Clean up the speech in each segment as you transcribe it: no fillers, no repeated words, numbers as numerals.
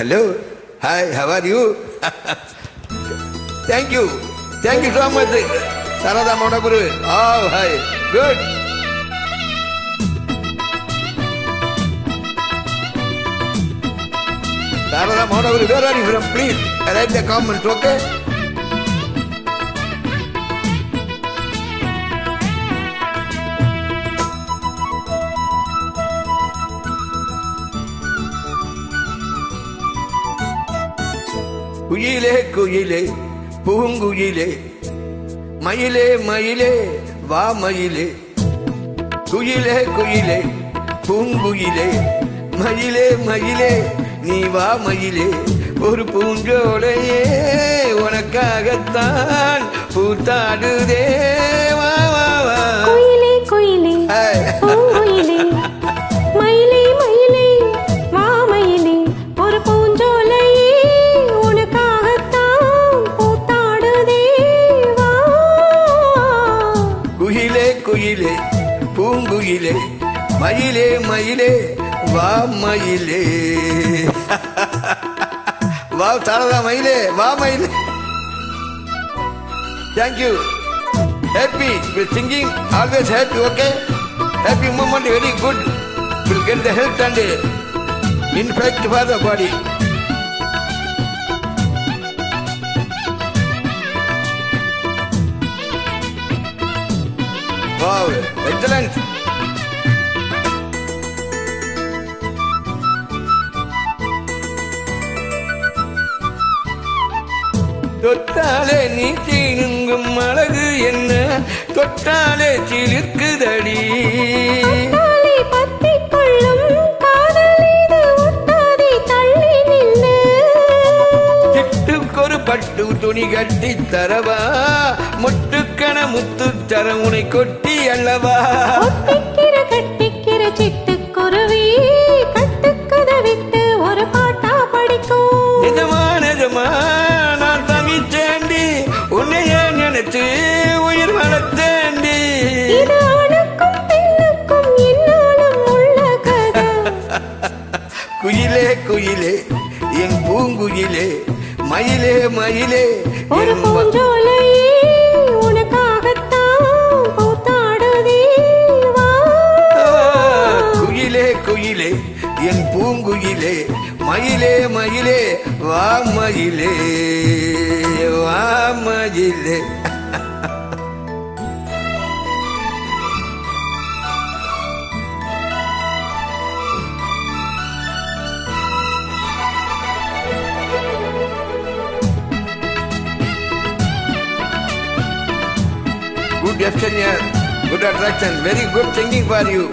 Hello. Hi, how are you? Thank you. Thank you so much, Sarada Monaguru. Oh, hi. Good. Sarada Monaguru, where are you from? Please write the comments, okay? குயிலே குயிலே பூங்குயிலே மயிலே மயிலே வா மயிலே குயிலே குயிலே பூங்குயிலே மயிலே மயிலே நீ வா மயிலே ஒரு பூஞ்சோலையே உனக்காகத்தான் பூத்தாடுதே வா வா வா குயிலே குயிலே பூங்குயிலே மயிலே மயிலே வா மயிலே ஒரு பூஞ்சோலையே உனக்காகத்தான் பூத்தாடுதே வா குயிலே குயிலே பூங்குயிலே மயிலே மயிலே வா மயிலே வா சாரதா மயிலே வா மயிலே. Thank you. Happy with singing, always happy, okay? Happy moment, very good. Will get the health and infect for the body. Wow, excellent. தொட்டாலே நீ தீனுங்கும் அழகு என்ன தொட்டாலே சிலுக்குதடி பத்திக் கொள்ளும் காதல் இது ஒட்டாதே தள்ளி நில்லு சிட்டுக்கொரு பட்டு துணி கட்டி தரவா முட்டுக்கண முத்து தர உனை கொட்டி அல்லவா ஒட்டிக்கிற கட்டிக்கிற சிட்டுக்குருவி கட்டுக்கதை விட்டு ஒரு பாட்டா படிக்கும் நிஜமா நிஜமா நான் தவிச்சேண்டி உன்னையே நினைச்சு உயிர் வளர்த்தேண்டி இது ஆணுக்கும் பெண்ணுக்கும் என்னாலும் உள்ள கதை குயிலே குயிலே என் பூங்குயிலே மயிலே மயிலே ஒரு பூஞ்சோலையே உனக்காகத்தான் பூத்தாடுதே வா குயிலே குயிலே என் பூங்குயிலே மயிலே மயிலே வா மயிலே வா மயிலே. Good gesture, good attraction, very good thinking for you.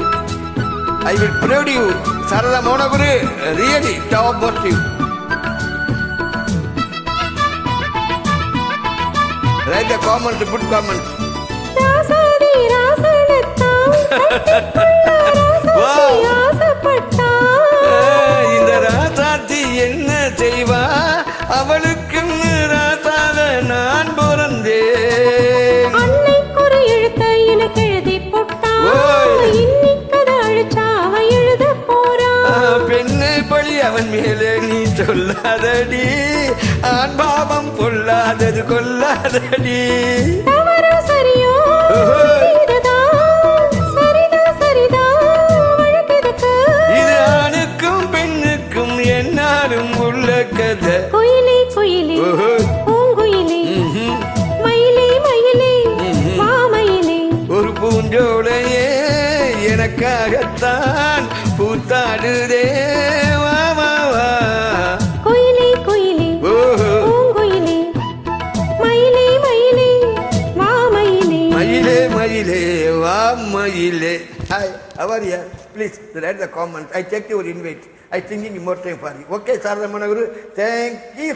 I will proud you, Sarada Monaguru, really top about you. Write the comment, good comment. Rajadhi ராசனத்தான் கட்டிக்கொள்ள Rajadhi ஆசைப்பட்டான் இந்த ராசாத்தி என்ன செய்வா அவளுக்கு ராசாத நான் பிறந்தேன் அன்னைக்கு ஒரு எழுத்தை எனக்கு எழுதி போட்டான் இன்னைக்கதை அழிச்சா அவன் எழுத போறான் பெண்ணை பழி அவன் மேலே நீ சொல்லாதடி ஆண் பாவம் கொள்ளாதது கொள்ளாதடி தவறோ சரியோ இதுதான் சரிதான் சரிதான் வழக்கெதுக்கு இது ஆணுக்கும் பெண்ணுக்கும் என்னாலும் உள்ள கதை குயிலே குயிலே பூங்குயிலே மயிலே மயிலே வா மயிலே ஒரு பூஞ்சோலையே எனக்காகத்தான் பூத்தாடுதே வா வா வா குயிலே குயிலே பூங்குயிலே மயிலே மயிலே வா மயிலே மயிலே மயிலே வா மயிலே. Hi, how are you? Please write the comment. I check your invite. I thinking more time for you. Okay, Sarada Monaguru. Thank you.